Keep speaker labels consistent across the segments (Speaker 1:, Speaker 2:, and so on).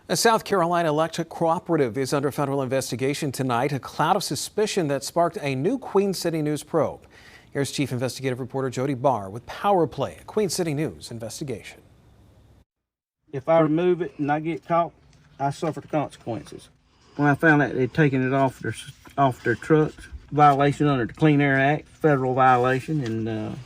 Speaker 1: A South Carolina electric cooperative is under federal investigation tonight, a cloud of suspicion that sparked a new Queen City News probe. Here's Chief Investigative Reporter Jody Barr with Power Play, a Queen City News investigation.
Speaker 2: If I remove it and I get caught, I suffer the consequences. When I found out they'd taken it off their trucks, violation under the Clean Air Act, federal violation, and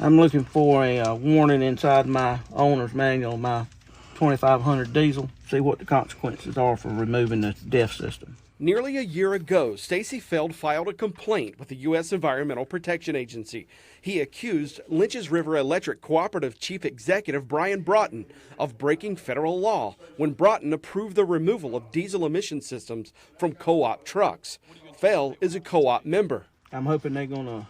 Speaker 2: I'm looking for a warning inside my owner's manual, my 2500 diesel, see what the consequences are for removing the DEF system.
Speaker 3: Nearly a year ago, Stacy Feld filed a complaint with the U.S. Environmental Protection Agency. He accused Lynch's River Electric Cooperative Chief Executive Brian Broughton of breaking federal law when Broughton approved the removal of diesel emission systems from co-op trucks. Feld is a co-op member.
Speaker 2: I'm hoping they're going to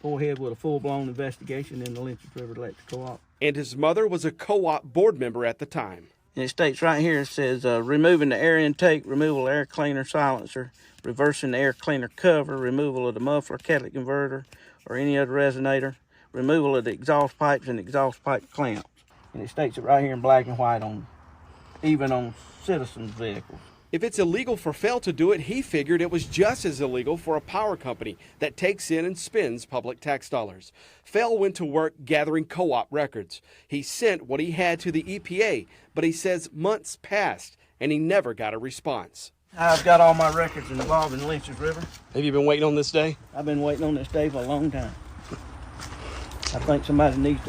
Speaker 2: go ahead with a full-blown investigation in the Lynch's River Electric Co-op.
Speaker 3: And his mother was a co-op board member at the time.
Speaker 2: And it states right here, it says removing the air intake, removal of air cleaner silencer, reversing the air cleaner cover, removal of the muffler, catalytic converter, or any other resonator, removal of the exhaust pipes and exhaust pipe clamps. And it states it right here in black and white even on citizens' vehicles.
Speaker 3: If it's illegal for Feld to do it, he figured it was just as illegal for a power company that takes in and spends public tax dollars. Feld went to work gathering co-op records. He sent what he had to the EPA, but he says months passed and he never got a response.
Speaker 2: I've got all my records involved in Lynch's River.
Speaker 3: Have you been waiting on this day?
Speaker 2: I've been waiting on this day for a long time. I think some heads need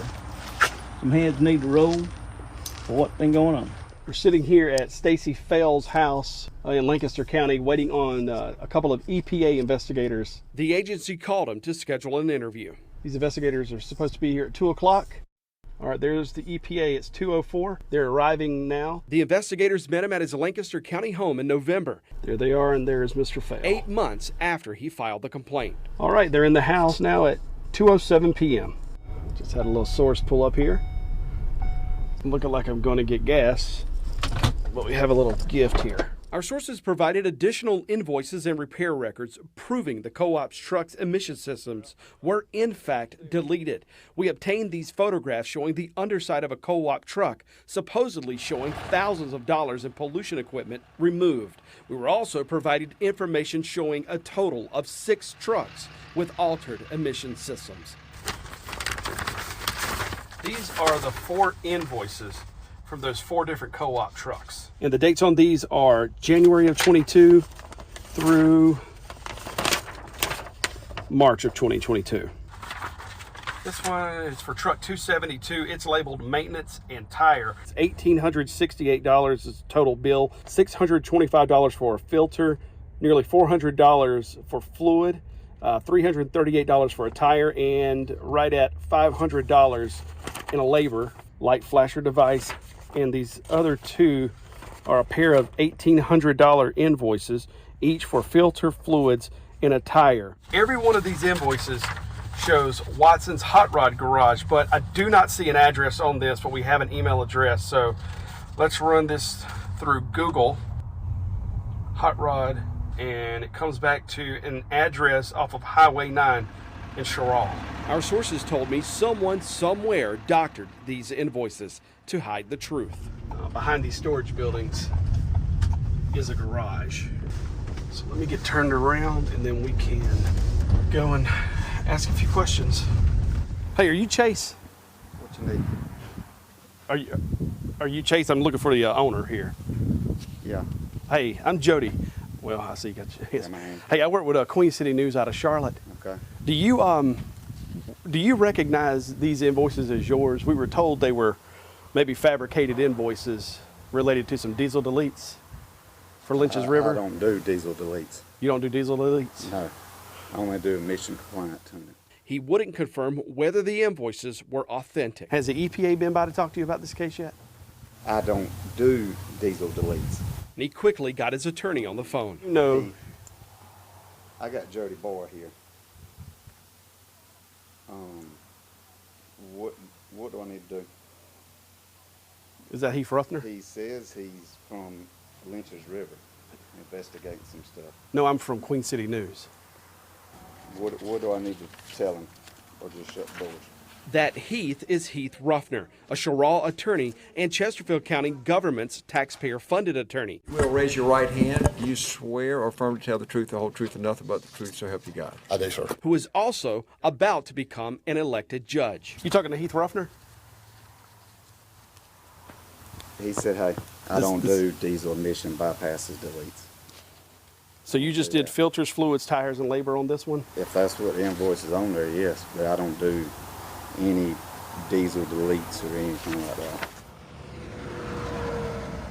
Speaker 2: to roll for what's been going on.
Speaker 3: We're sitting here at Stacy Feld's house in Lancaster County waiting on a couple of EPA investigators. The agency called him to schedule an interview. These investigators are supposed to be here at 2 o'clock. All right, there's the EPA. It's 2:04. They're arriving now. The investigators met him at his Lancaster County home in November. There they are, and there's Mr. Feld. 8 months after he filed the complaint. All right, they're in the house now at 2:07 p.m. Just had a little source pull up here. Looking like I'm going to get gas. But we have a little gift here. Our sources provided additional invoices and repair records proving the co-op's trucks' emission systems were in fact deleted. We obtained these photographs showing the underside of a co-op truck, supposedly showing thousands of dollars in pollution equipment removed. We were also provided information showing a total of 6 trucks with altered emission systems. These are the 4 invoices from those 4 different co-op trucks. And the dates on these are January of 22 through March of 2022. This one is for truck 272. It's labeled maintenance and tire. It's $1,868 is the total bill, $625 for a filter, nearly $400 for fluid, $338 for a tire, and right at $500 in a labor, light flasher device. And these other 2 are a pair of $1,800 invoices, each for filter, fluids, and a tire. Every one of these invoices shows Watson's Hot Rod Garage, but I do not see an address on this, but we have an email address. So let's run this through Google, Hot Rod, and it comes back to an address off of Highway 9 in Sherrall. Our sources told me someone somewhere doctored these invoices to hide the truth. Behind these storage buildings is a garage. So let me get turned around and then we can go and ask a few questions. Hey, are you Chase?
Speaker 4: What you need?
Speaker 3: Are you Chase? I'm looking for the owner here.
Speaker 4: Yeah.
Speaker 3: Hey, I'm Jody. Well, I see you got you. Yes.
Speaker 4: Yeah, man.
Speaker 3: Hey, I work with Queen City News out of Charlotte.
Speaker 4: Okay.
Speaker 3: Do you recognize these invoices as yours? We were told they were maybe fabricated invoices related to some diesel deletes for Lynch's River.
Speaker 4: I don't do diesel deletes.
Speaker 3: You don't do diesel deletes?
Speaker 4: No. I only do emission compliant tuning.
Speaker 3: He wouldn't confirm whether the invoices were authentic. Has the EPA been by to talk to you about this case yet?
Speaker 4: I don't do diesel deletes.
Speaker 3: And he quickly got his attorney on the phone.
Speaker 4: No. I got JODY BARR here. What do I need to do?
Speaker 3: Is that Heath Ruffner?
Speaker 4: He says he's from Lynch's River, investigating some stuff.
Speaker 3: No, I'm from Queen City News.
Speaker 4: What do I need to tell him, or just shut the doors?
Speaker 3: That Heath is Heath Ruffner, a Cheraw attorney and Chesterfield County government's taxpayer-funded attorney.
Speaker 5: You will raise your right hand. Do you swear or affirm to tell the truth, the whole truth, and nothing but the truth, so help you God?
Speaker 6: I do, sir.
Speaker 3: Who is also about to become an elected judge. You talking to Heath Ruffner?
Speaker 4: He said, hey, I don't do diesel emission bypasses, deletes.
Speaker 3: So you just did filters, fluids, tires, and labor on this one?
Speaker 4: If that's what the invoice is on there, yes, but I don't do any diesel deletes or anything like that.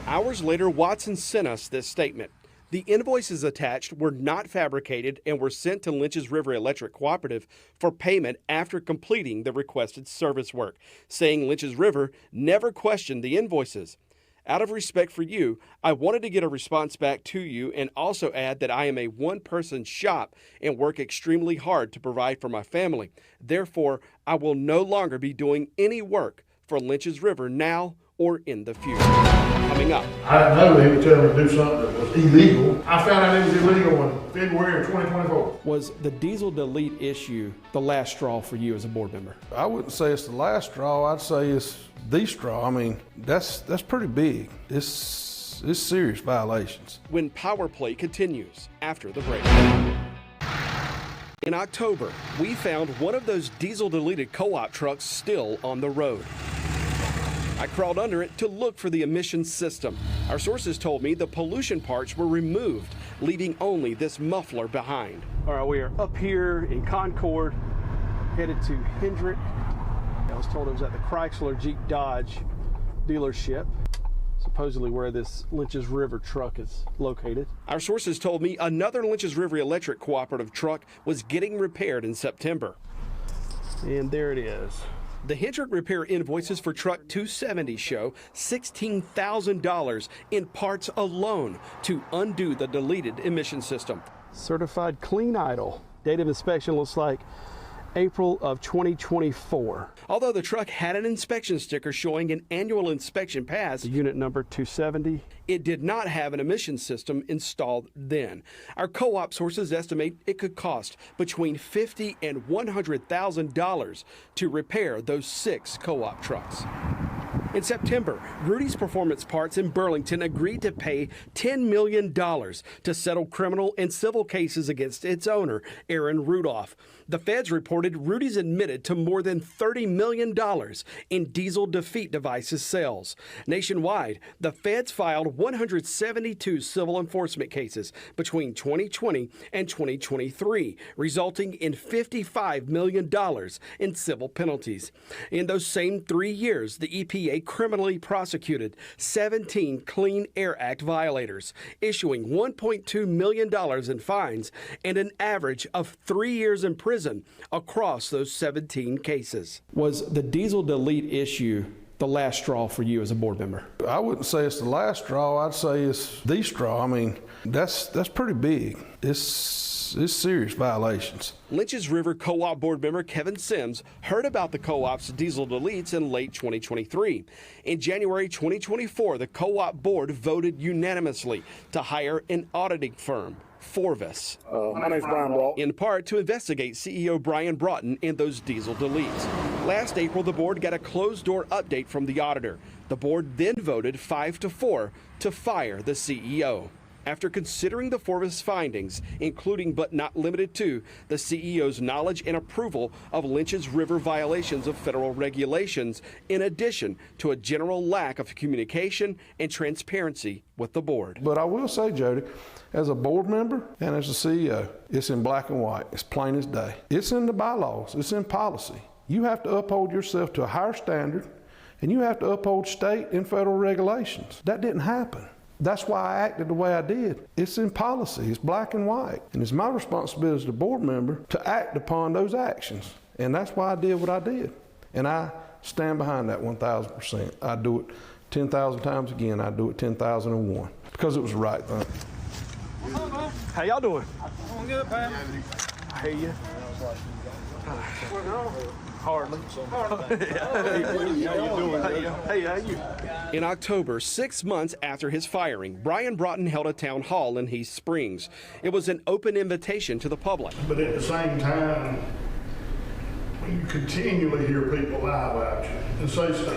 Speaker 3: Hours later, Watson sent us this statement. The invoices attached were not fabricated and were sent to Lynch's River Electric Cooperative for payment after completing the requested service work, saying Lynch's River never questioned the invoices. Out of respect for you, I wanted to get a response back to you and also add that I am a one-person shop and work extremely hard to provide for my family. Therefore, I will no longer be doing any work for Lynch's River now or in the future. Coming up.
Speaker 7: I didn't know they would tell me to do something that was illegal. I found out it was illegal in February of 2024.
Speaker 3: Was the diesel delete issue the last straw for you as a board member?
Speaker 8: I wouldn't say it's the last straw. I'd say it's the straw. I mean, that's pretty big. It's serious violations.
Speaker 3: When Power Play continues after the break. In October, we found one of those diesel deleted co-op trucks still on the road. I crawled under it to look for the emissions system. Our sources told me the pollution parts were removed, leaving only this muffler behind. All right, we are up here in Concord, headed to Hendrick. I was told it was at the Chrysler Jeep Dodge dealership, supposedly where this Lynch's River truck is located. Our sources told me another Lynch's River Electric Cooperative truck was getting repaired in September. And there it is. The Hendrick repair invoices for truck 270 show $16,000 in parts alone to undo the deleted emission system. Certified clean idle. Date of inspection looks like April of 2024. Although the truck had an inspection sticker showing an annual inspection pass, the unit number 270, it did not have an emission system installed then. Our co-op sources estimate it could cost between $50,000 and $100,000 to repair those 6 co-op trucks. In September, Rudy's Performance Parts in Burlington agreed to pay $10 million to settle criminal and civil cases against its owner, Aaron Rudolph. The feds reported Rudy's admitted to more than $30 million in diesel defeat devices sales. Nationwide, the feds filed 172 civil enforcement cases between 2020 and 2023, resulting in $55 million in civil penalties. In those same 3 years, the EPA criminally prosecuted 17 Clean Air Act violators, issuing $1.2 million in fines and an average of 3 years in prison across those 17 cases. Was the diesel delete issue the last straw for you as a board member?
Speaker 8: I wouldn't say it's the last straw. I'd say it's the straw. I mean, that's pretty big. It's serious violations.
Speaker 3: Lynch's River Co-op board member Kevin Sims heard about the co-op's diesel deletes in late 2023. In January 2024, the co-op board voted unanimously to hire an auditing firm, Forvis.
Speaker 6: My name's Brian Broughton.
Speaker 3: In part to investigate CEO Brian Broughton and those diesel deletes. Last April, the board got a closed-door update from the auditor. The board then voted 5-4 to fire the CEO. After considering the Forvis findings, including but not limited to the CEO's knowledge and approval of Lynch's River violations of federal regulations, in addition to a general lack of communication and transparency with the board.
Speaker 8: But I will say, Jody, as a board member and as a CEO, it's in black and white. It's plain as day. It's in the bylaws. It's in policy. You have to uphold yourself to a higher standard, and you have to uphold state and federal regulations. That didn't happen. That's why I acted the way I did. It's in policy, it's black and white. And it's my responsibility as a board member to act upon those actions. And that's why I did what I did. And I stand behind that 1,000%. I do it 10,000 times again. I do it 10,001 because it was the right thing.
Speaker 3: How y'all doing?
Speaker 2: I'm good, Pat.
Speaker 3: I hear you. Hardly. Hey, how you? In October, 6 months after his firing, Brian Broughton held a town hall in Heath Springs. It was an open invitation to the public.
Speaker 7: But at the same time, You continually hear people lie about you and say stuff.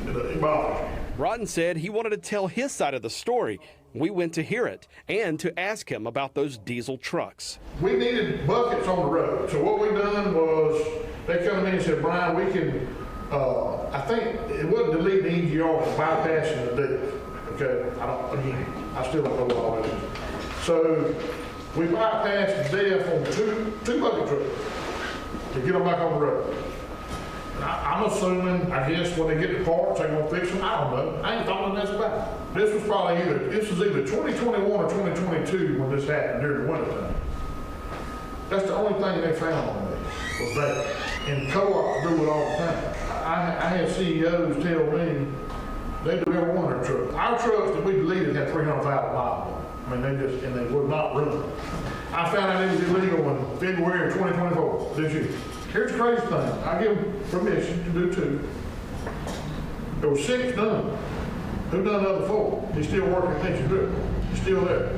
Speaker 7: It bothers you.
Speaker 3: Broughton said he wanted to tell his side of the story. We went to hear it and to ask him about those diesel trucks.
Speaker 7: We needed buckets on the road. So what we done was, they come in and said, Brian, we can, I think it wasn't deleting the EGR, but bypassing the deal. Okay, I still don't know what all that is. So we bypassed the DF on two bucket trucks to get them back on the road. I'm assuming, I guess, when they get the parts, they're gonna fix them. I don't know. I ain't thought of this about. This was either 2021 or 2022 when this happened during the winter time. That's the only thing they found on me was that. And co-ops do it all the time. I had CEOs tell me they do every one of their trucks. Our trucks that we deleted had 300,000 miles on them. I mean, they would not run. I found out it was illegal in February of 2024, this year. Here's the crazy thing. I give them permission to do 2. There were 6 done. Who done the other 4? He's still working attention to it. He's still there.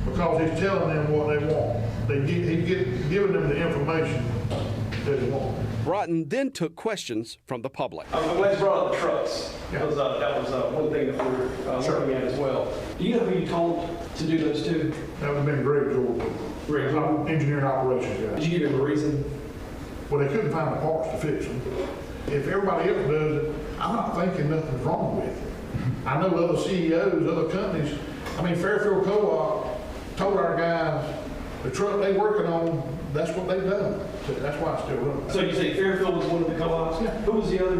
Speaker 7: Because he's telling them what they want. He's giving them the information that they want.
Speaker 3: Broughton then took questions from the public.
Speaker 6: I'm glad you brought up the trucks. That was one thing that we were looking at as well. Do you know who you told to do those 2?
Speaker 7: That would have been Greg Jordan.
Speaker 6: Greg,
Speaker 7: engineering operations guy.
Speaker 6: did you give him a reason?
Speaker 7: Well, they couldn't find the parts to fix them. If everybody else does it, I'm not thinking nothing's wrong with it. I know other CEOs, other companies. I mean, Fairfield Co-op told our guys the truck they working on, that's what they've done. So that's why I still run it.
Speaker 6: So you say Fairfield was one of the co-ops?
Speaker 7: Yeah.
Speaker 6: Who was the other?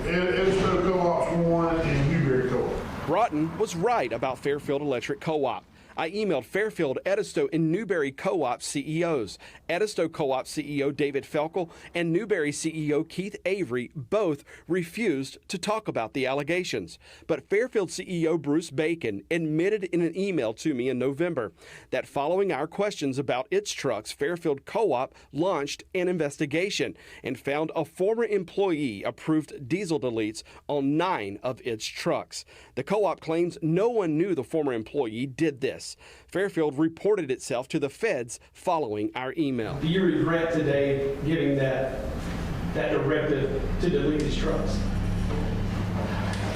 Speaker 7: Edisto Co-op's one and Newberry Co-op.
Speaker 3: Broughton was right about Fairfield Electric Co-op. I emailed Fairfield, Edisto, and Newberry Co-op CEOs. Edisto Co-op CEO David Felkel and Newberry CEO Keith Avery both refused to talk about the allegations. But Fairfield CEO Bruce Bacon admitted in an email to me in November that following our questions about its trucks, Fairfield Co-op launched an investigation and found a former employee approved diesel deletes on 9 of its trucks. The co-op claims no one knew the former employee did this. Fairfield reported itself to the feds following our email.
Speaker 6: Do you regret today giving that directive to delete these trucks?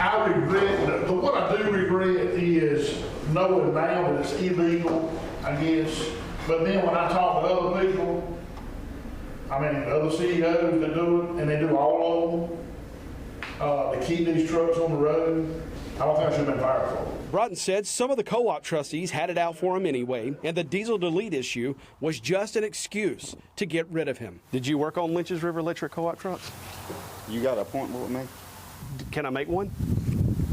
Speaker 7: I regret, but what I do regret is knowing now that it's illegal, I guess. But then when I talk to other people, I mean, other CEOs that do it, and they do all of them, to keep these trucks on the road, I don't think I should have been fired for it.
Speaker 3: Broughton said some of the co-op trustees had it out for him anyway, and the diesel delete issue was just an excuse to get rid of him. Did you work on Lynch's River Electric Co-op trucks?
Speaker 4: You got an appointment with me?
Speaker 3: Can I make one?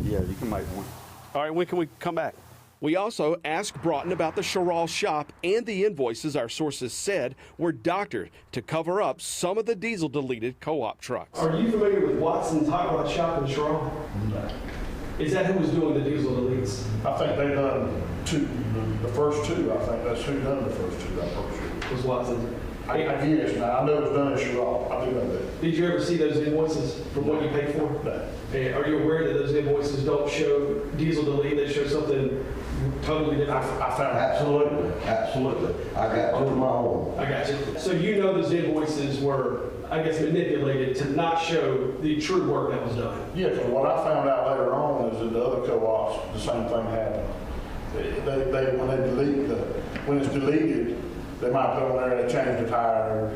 Speaker 4: Yeah, you can make one.
Speaker 3: All right, when can we come back? We also asked Broughton about the Sherrall shop and the invoices our sources said were doctored to cover up some of the diesel deleted co-op trucks.
Speaker 6: Are you familiar with Watson's Hot Rod Shop in Sherrall?
Speaker 7: No.
Speaker 6: Is that who was doing the diesel deletes?
Speaker 7: I think they done 2, the first 2. I think that's who done the first 2. I'm pretty sure.
Speaker 6: Was Watson?
Speaker 7: I guess now. I know it was done in Sherrall. I do know that.
Speaker 6: Did you ever see those invoices from what you paid for?
Speaker 7: No.
Speaker 6: And are you aware that those invoices don't show diesel delete? They show something totally different.
Speaker 7: I found
Speaker 9: Absolutely. I got 2 of my own.
Speaker 6: I got you. So you know those invoices were, I guess, manipulated to not show the true work that was done.
Speaker 7: Yeah, because what I found out later on is that the other co-ops, the same thing happened. When it's deleted, they might put on there they changed the tire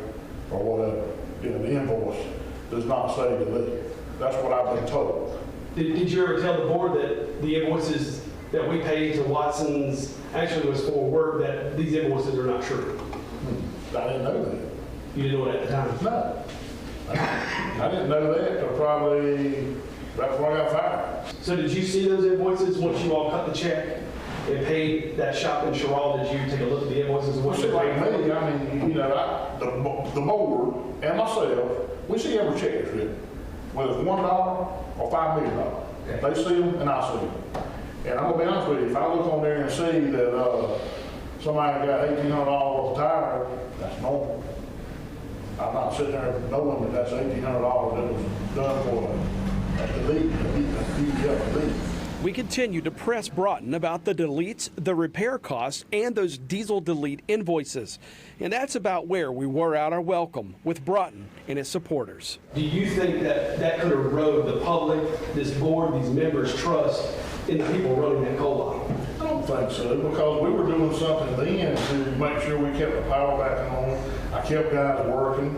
Speaker 7: or whatever. You know, the invoice does not say delete. That's what I've been told.
Speaker 6: Did you ever tell the board that the invoices that we paid to Watson's actually was for work that these invoices are not true?
Speaker 7: I didn't know that.
Speaker 6: You didn't know it at the time?
Speaker 7: No. I didn't know that until probably right before I got fired.
Speaker 6: So did you see those invoices once you all cut the check and paid that shop in Sherrall? Did you take a look at the invoices and what
Speaker 7: Well,
Speaker 6: you
Speaker 7: like
Speaker 6: paid?
Speaker 7: me, I mean, you know, the board and myself, we see every check that's written, whether it's $1 or $5 million.
Speaker 6: Okay.
Speaker 7: They see them and I see them. And I'm gonna be honest with you, if I look on there and see that somebody got $1,800 worth of tire, that's normal. I'm not sitting there knowing that that's $1,800 that was done for a delete, a delete.
Speaker 3: We continue to press Broughton about the deletes, the repair costs, and those diesel delete invoices. And that's about where we wore out our welcome with Broughton and his supporters.
Speaker 6: Do you think that that could erode the public, this board, these members' trust in the people running that co-op?
Speaker 7: I don't think so, because we were doing something then to make sure we kept the power back on. I kept guys working.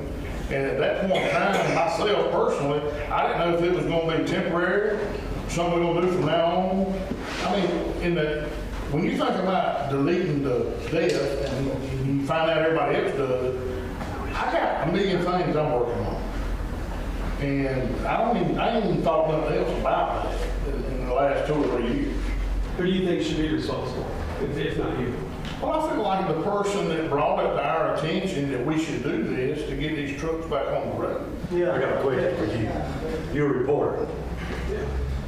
Speaker 7: And at that point in time, myself personally, I didn't know if it was going to be temporary, something we're going to do from now on. I mean, when you think about deleting the death and you find out everybody else does it, I got a million things I'm working on. And I ain't even thought nothing else about that in the last 2 or 3 years.
Speaker 6: Who do you think should be responsible, if not you?
Speaker 7: Well, I feel like the person that brought it to our attention that we should do this to get these trucks back on the road.
Speaker 9: Yeah, I got a question for you. You're a reporter.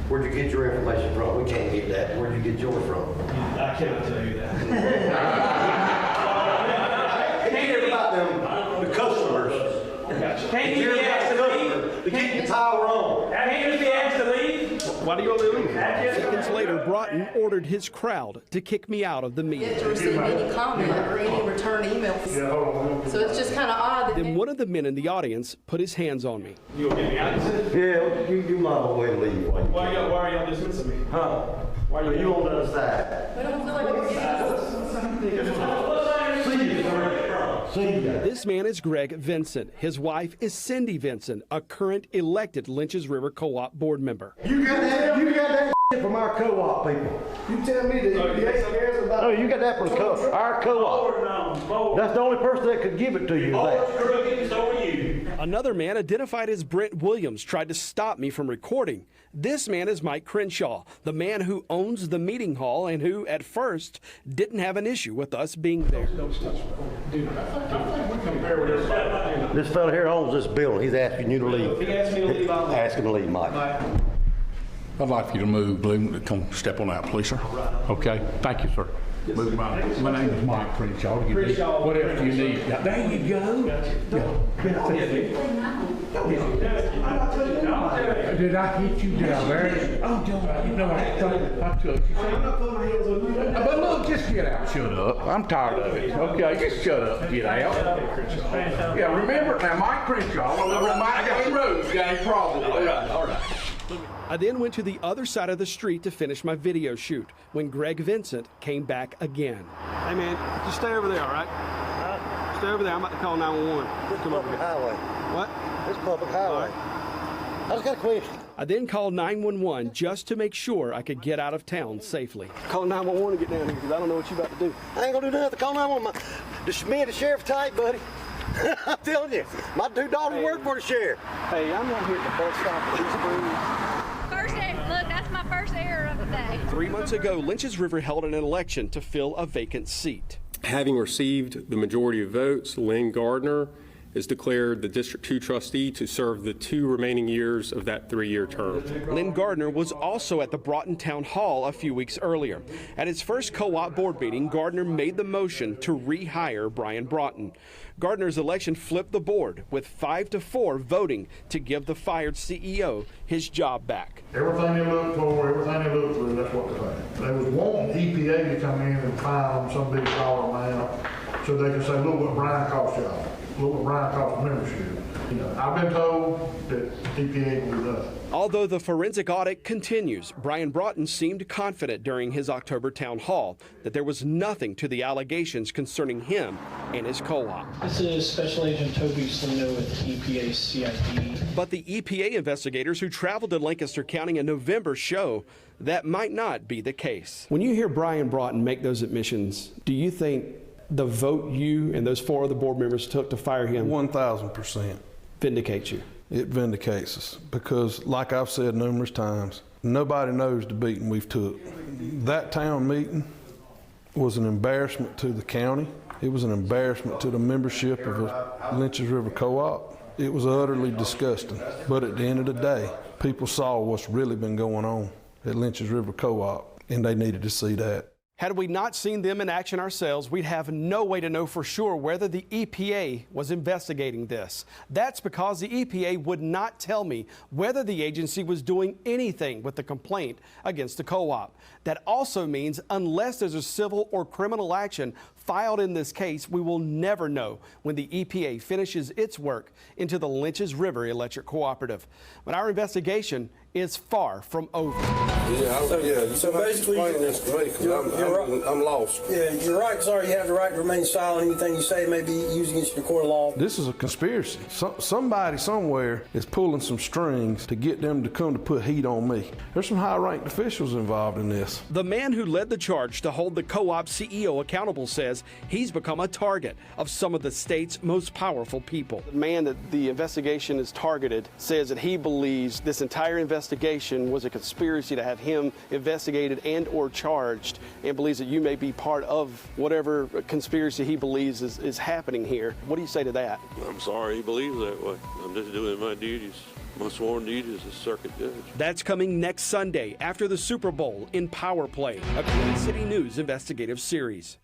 Speaker 9: Where'd you get your information from? We can't get that. Where'd you get yours from?
Speaker 6: I cannot tell you that.
Speaker 9: Can't hear about them, the customers.
Speaker 2: Can't you be asked to leave?
Speaker 9: To keep the tower on.
Speaker 2: Can't you be asked to leave?
Speaker 3: Why do you want to leave? Seconds later, Broughton ordered his crowd to kick me out of the meeting.
Speaker 10: To receive any comment or any return emails.
Speaker 7: Yeah, hold on.
Speaker 10: So it's just kind of odd that
Speaker 3: Then one of the men in the audience put his hands on me.
Speaker 6: You gonna get me out?
Speaker 9: Yeah, you might as well leave.
Speaker 6: Why are y'all dismissing me?
Speaker 9: Huh? Why are you on the other side?
Speaker 10: we don't feel like we're
Speaker 3: This man is Greg Vincent. His wife is Cindy Vincent, a current elected Lynch's River Co-op board member.
Speaker 9: You got that from our co-op people. You tell me that EPA cares about. No, you got that from our co-op. That's the only person that could give it to you.
Speaker 3: Another man, identified as Brent Williams, tried to stop me from recording. This man is Mike Crenshaw, the man who owns the meeting hall and who, at first, didn't have an issue with us being there.
Speaker 9: This fella here owns this building. He's asking you to leave.
Speaker 6: He asked me to leave, I'll leave.
Speaker 9: Ask him to leave, Mike.
Speaker 11: I'd like you to move, Blue. Come step on out, please, sir. Okay, thank you, sir. Move him out. My name is Mike Crenshaw. What else do you need? There you go. Did I hit you? Did I bury? Oh, you know I took you. But look, just get out. Shut up. I'm tired of it. Okay, just shut up. Get out. Yeah, remember now, Mike Crenshaw. Mike Rose got a problem. All right.
Speaker 3: I then went to the other side of the street to finish my video shoot when Greg Vincent came back again.
Speaker 6: Hey man, just stay over there, all right? Stay over there. I'm about to call 911.
Speaker 9: It's public highway.
Speaker 6: What?
Speaker 9: It's public highway. I just got a question.
Speaker 3: I then called 911 just to make sure I could get out of town safely.
Speaker 6: Call 911 to get down here because I don't know what you're about to do.
Speaker 9: I ain't gonna do nothing. Call 911. Me and the sheriff tight, buddy. I'm telling you, my 2 daughters work for the sheriff.
Speaker 6: Hey, I'm right here at the bus stop at East Springs.
Speaker 12: Look, that's my first error of the day.
Speaker 3: 3 months ago, Lynch's River held an election to fill a vacant seat.
Speaker 13: Having received the majority of votes, Lynn Gardner is declared the District 2 trustee to serve the 2 remaining years of that 3-year term.
Speaker 3: Lynn Gardner was also at the Broughton Town Hall a few weeks earlier. At his first co-op board meeting, Gardner made the motion to rehire Brian Broughton. Gardner's election flipped the board, with 5-4 voting to give the fired CEO his job back.
Speaker 7: Everything they looked for, everything they looked through, that's what they had. They was wanting EPA to come in and fine them some big dollar amount so they could say, look what Brian cost y'all. Look what Brian cost membership. You know, I've been told that EPA will do that.
Speaker 3: Although the forensic audit continues, Brian Broughton seemed confident during his October town hall that there was nothing to the allegations concerning him and his co-op.
Speaker 14: This is Special Agent Toby Slino with EPA CID.
Speaker 3: But the EPA investigators who traveled to Lancaster County in November show that might not be the case. When you hear Brian Broughton make those admissions, do you think the vote you and those 4 other board members took to fire him
Speaker 8: 1,000%
Speaker 3: vindicates you?
Speaker 8: It vindicates us because, like I've said numerous times, nobody knows the beating we've took. That town meeting was an embarrassment to the county. It was an embarrassment to the membership of the Lynch's River Co-op. It was utterly disgusting. But at the end of the day, people saw what's really been going on at Lynch's River Co-op, and they needed to see that.
Speaker 3: Had we not seen them in action ourselves, we'd have no way to know for sure whether the EPA was investigating this. That's because the EPA would not tell me whether the agency was doing anything with the complaint against the co-op. That also means unless there's a civil or criminal action filed in this case, we will never know when the EPA finishes its work into the Lynch's River Electric Cooperative. But our investigation is far from over.
Speaker 15: So basically, I'm lost. Yeah, you're right, sir. You have the right to remain silent. Anything you say may be used against your court of law.
Speaker 8: This is a conspiracy. Somebody somewhere is pulling some strings to get them to come to put heat on me. There's some high-ranked officials involved in this.
Speaker 3: The man who led the charge to hold the co-op CEO accountable says he's become a target of some of the state's most powerful people. The man that the investigation is targeted says that he believes this entire investigation was a conspiracy to have him investigated and or charged, and believes that you may be part of whatever conspiracy he believes is happening here. What do you say to that?
Speaker 16: I'm sorry he believes that way. I'm just doing my duties. My sworn duty as a circuit judge.
Speaker 3: That's coming next Sunday after the Super Bowl in Power Play, a Queen City News investigative series.